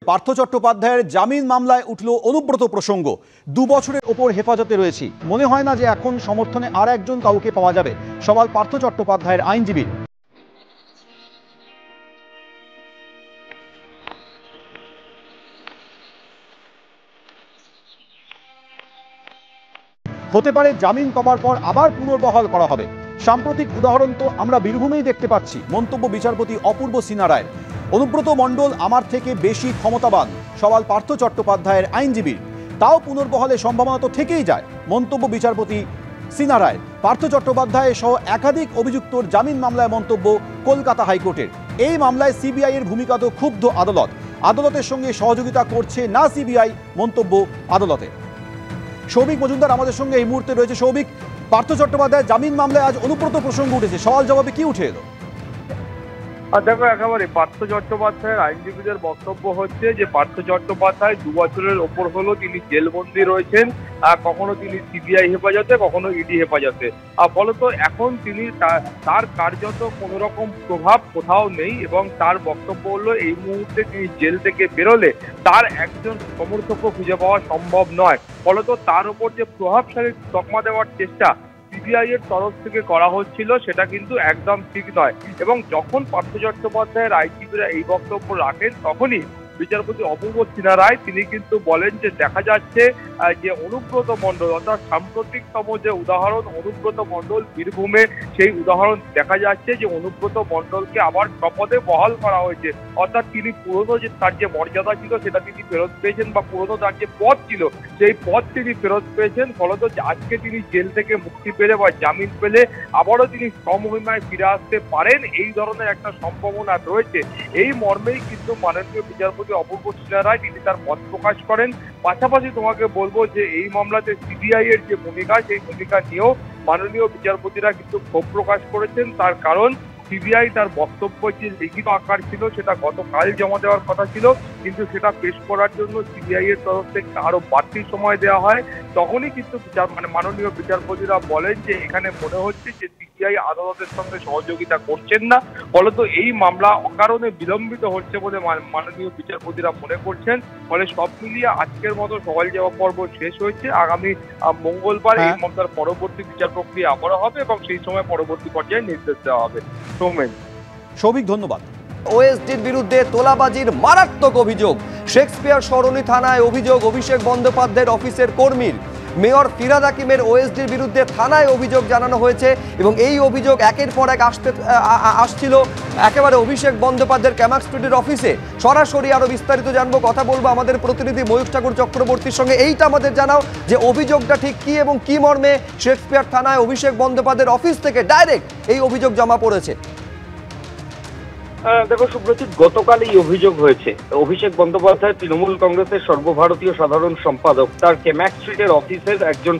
পার্থ চট্টোপাধ্যায়ের জামিন মামলায় উঠল অনুব্রত প্রসঙ্গ। 2 বছরের ওপর হেফাজতে রয়েছি, মনে হয় না যে এখন সমর্থনে আর একজন কাউকে পাওয়া যাবে, সওয়াল পার্থ চট্টোপাধ্যায়ের আইনজীবীর। হতে পারে জামিন পাওয়ার পর আবার পুনর্বহাল করা হবে। সাম্প্রতিক উদাহরণ তো আমরা বীরভূমেই দেখতে পাচ্ছি। মন্তব্য বিচারপতি অপূর্ব সিনহা রায়ের। অনুব্রত মণ্ডল আমার থেকে বেশি ক্ষমতাবান, সওয়াল পার্থ চট্টোপাধ্যায়ের আইনজীবীর। তাও পুনর্বহালের সম্ভাবনা তো থেকেই যায়, মন্তব্য বিচারপতি সিনহা রায়। পার্থ চট্টোপাধ্যায় সহ একাধিক অভিযুক্তর জামিন মামলায় মন্তব্য কলকাতা হাইকোর্টের। এই মামলায় সিবিআই এর ভূমিকা তো ক্ষুব্ধ আদালত। আদালতের সঙ্গে সহযোগিতা করছে না সিবিআই, মন্তব্য আদালতে। সৌভিক মজুমদার আমাদের সঙ্গে এই মুহূর্তে রয়েছে। সৌভিক, পার্থ চট্টোপাধ্যায়ের জামিন মামলায় আজ অনুব্রত প্রসঙ্গ উঠেছে, সওয়াল জবাবে কি উঠে এলো? দেখো, একেবারে পার্থ চট্টোপাধ্যায়ের আইনজীবীদের বক্তব্য হচ্ছে যে পার্থ চট্টোপাধ্যায় 2 বছরের ওপর হলো তিনি জেলবন্দি রয়েছেন। কখনো তিনি সিবিআই হেফাজতে, কখনো ইডি হেফাজতে। ফলত এখন তিনি তার কার্যত কোনো রকম প্রভাব কোথাও নেই এবং তার বক্তব্য হলো এই মুহূর্তে তিনি জেল থেকে বেরোলে তার একজন সমর্থকও খুঁজে পাওয়া সম্ভব নয়। ফলত তার উপর যে প্রভাবশালী তকমা দেওয়ার চেষ্টা সিবিআই এর তরফ থেকে করা হচ্ছিল সেটা কিন্তু একদম ঠিক নয়। এবং যখন পার্থ চট্টোপাধ্যায়ের আইনজীবীরা এই বক্তব্য রাখেন তখনই বিচারপতি অপূর্ব সিনহা রায় তিনি কিন্তু বলেন যে দেখা যাচ্ছে যে অনুব্রত মণ্ডল, অর্থাৎ সাম্প্রতিকতম যে উদাহরণ অনুব্রত মণ্ডল বীরভূমে, সেই উদাহরণ দেখা যাচ্ছে যে অনুব্রত মণ্ডলকে আবার শপথে বহাল করা হয়েছে। অর্থাৎ তিনি পুরনো যে তার যে মর্যাদা ছিল সেটা তিনি ফেরত পেয়েছেন, বা পুরনো তার যে পদ ছিল সেই পদ তিনি ফেরত পেয়েছেন। ফলত আজকে তিনি জেল থেকে মুক্তি পেলে বা জামিন পেলে আবারও তিনি স্বমহিমায় ফিরে আসতে পারেন, এই ধরনের একটা সম্ভাবনা রয়েছে। এই মর্মেই কিন্তু মাননীয় বিচারপতি অপূর্ব সিনহা রায় তিনি তার মত প্রকাশ করেন। পাশাপাশি তোমাকে বলবো যে এই মামলাতে সিবিআই এর যে ভূমিকা, সেই ভূমিকা নিয়েও মাননীয় বিচারপতিরা কিন্তু ক্ষোভ প্রকাশ করেছেন। তার কারণ সিবিআই তার বক্তব্য যে লিখিত আকার ছিল সেটা গতকাল জমা দেওয়ার কথা ছিল, কিন্তু সেটা পেশ করার জন্য সিবিআই এর তরফ থেকে আরো বাড়তি সময় দেওয়া হয়। তখনই কিন্তু মাননীয় বিচারপতিরা বলেন যে এখানে মনে হচ্ছে যে সিবিআই আদালতের সঙ্গে সহযোগিতা করছেন না, ফলত এই মামলা অকারণে বিলম্বিত হচ্ছে বলে মাননীয় বিচারপতিরা মনে করছেন। ফলে সব মিলিয়ে আজকের মতো সওয়াল জবাব পর্ব শেষ হয়েছে। আগামী মঙ্গলবার এই মামলার পরবর্তী বিচার প্রক্রিয়া আবারও হবে এবং সেই সময় পরবর্তী পর্যায়ে নির্দেশ দেওয়া হবে। সৌভিক, ধন্যবাদ। ওএসডির বিরুদ্ধে তোলাবাজির মারাত্মক অভিযোগ। শেক্সপিয়ার সরণি থানায় অভিযোগ অভিষেক বন্দ্যোপাধ্যায়ের অফিসের কর্মীর। মেয়র ফিরহাদ হাকিমের ওএসডির বিরুদ্ধে থানায় অভিযোগ জানানো হয়েছে এবং এই অভিযোগ একের পর এক আসছিল একেবারে অভিষেক বন্দ্যোপাধ্যায়ের ক্যামাক স্ট্রিটের অফিসে। সরাসরি আরো বিস্তারিত জানবো, কথা বলবো আমাদের প্রতিনিধি ময়ূখ ঠাকুর চক্রবর্তীর সঙ্গে। এইটা আমাদের জানাও যে অভিযোগটা ঠিক কি এবং কি মর্মে শেক্সপিয়ার থানায় অভিষেক বন্দ্যোপাধ্যায়ের অফিস থেকে ডাইরেক্ট এই অভিযোগ জমা পড়েছে। দেখো সুব্রজিৎ, গতকাল এই অভিযোগ হয়েছে অভিষেক বন্দ্যোপাধ্যায় তৃণমূল কংগ্রেসের সর্বভারতীয় সাধারণ সম্পাদক, তার কেম্যাক স্ট্রিটের অফিসের একজন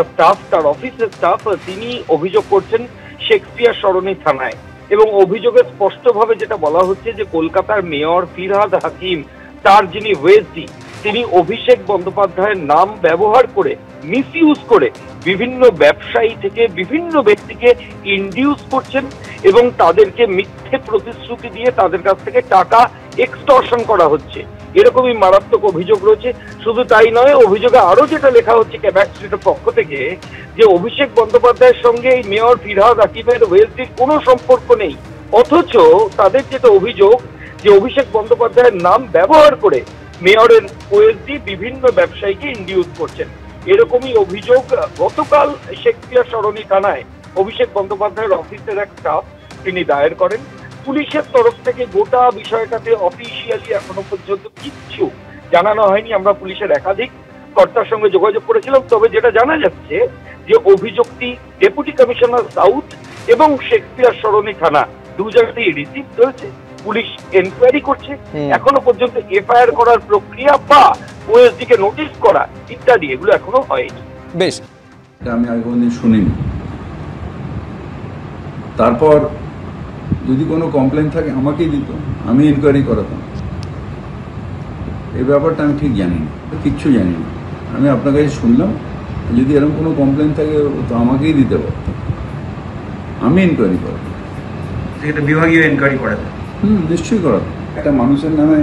স্টাফ, তার অফিসের স্টাফ, তিনি অভিযোগ করছেন শেক্সপিয়ার সরণি থানায়। এবং অভিযোগে স্পষ্টভাবে যেটা বলা হচ্ছে যে কলকাতার মেয়র ফিরহাদ হাকিম, তার যিনি ওএসডি, তিনি অভিষেক বন্দ্যোপাধ্যায়ের নাম ব্যবহার করে মিসইউজ করে বিভিন্ন ব্যবসায়ী থেকে বিভিন্ন ব্যক্তিকে ইনডিউস করছেন এবং তাদেরকে মিথ্যে প্রতিশ্রুতি দিয়ে তাদের কাছ থেকে টাকা এক্সটর্শন করা হচ্ছে, এরকমই মারাত্মক অভিযোগ রয়েছে। শুধু তাই নয়, অভিযোগে আরো যেটা লেখা হচ্ছে ক্যামাক স্ট্রিটের পক্ষ থেকে যে অভিষেক বন্দ্যোপাধ্যায়ের সঙ্গে এই মেয়র ফিরহাদ হাকিমের ওএসডির কোনো সম্পর্ক নেই, অথচ তাদের যেটা অভিযোগ যে অভিষেক বন্দ্যোপাধ্যায়ের নাম ব্যবহার করে মেয়রের ওএসডি বিভিন্ন ব্যবসায়ীকে ইনডিউস করছেন। এরকমই অভিযোগ গতকাল শেক্সপিয়ার সরণি থানায় অভিষেক বন্দ্যোপাধ্যায়ের অফিসের এক স্টাফ তিনি দায়ের করেন। পুলিশের তরফ থেকে গোটা বিষয়টাতে অফিসিয়ালি এখনো পর্যন্ত কিচ্ছু জানানো হয়নি। আমরা পুলিশের একাধিক কর্তার সঙ্গে যোগাযোগ করেছিলাম, তবে যেটা জানা যাচ্ছে যে অভিযোগটি ডেপুটি কমিশনার সাউথ এবং শেক্সপিয়ার সরণি থানা 2 জায়গাতেই রিসিভ হয়েছে। পুলিশ এনকোয়ারি করছে, এখনো পর্যন্ত এফআইআর করার প্রক্রিয়া বা ওএসডি কে নোটিশ করা ইত্যাদি এগুলো এখনো হয়নি। বেশ, আমি আগে কোনদিন শুনিনি। তারপর যদি কোনো কমপ্লেন থাকে আমাকেই দিত, আমি এনকোয়ারি করাতাম। এই ব্যাপারটা আমি ঠিক জানি না, কিচ্ছু জানি না। আমি আপনার কাছে শুনলাম, যদি এরকম কোনো কমপ্লেন থাকে তো আমাকেই দিতে পারতাম, আমি এনকোয়ারি করাতাম। বিভাগীয় এনকোয়ারি করাতাম। নিশ্চয়ই করাতাম। একটা মানুষের নামে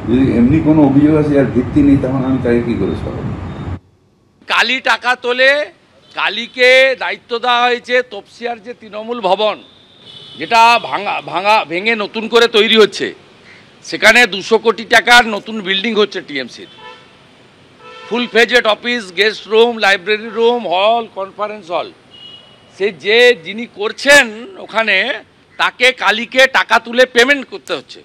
যদি এমনি কোনো অভিযোগ আছে আর ভিত্তি নেই, তখন আমি তাকে কি করে সরাবো? কালি টাকা তোলে, কালীকে দায়িত্ব দেওয়া হয়েছে তপসিয়ার যে তৃণমূল ভবন, যেটা ভেঙে নতুন করে তৈরি হচ্ছে, সেখানে 200 কোটি টাকার নতুন বিল্ডিং হচ্ছে টিএমসির। Full phased office, guest room, library room, hall, conference hall. যিনি করছেন ওখানে, তাকে কালীকে টাকা তুলে পেমেন্ট করতে হচ্ছে।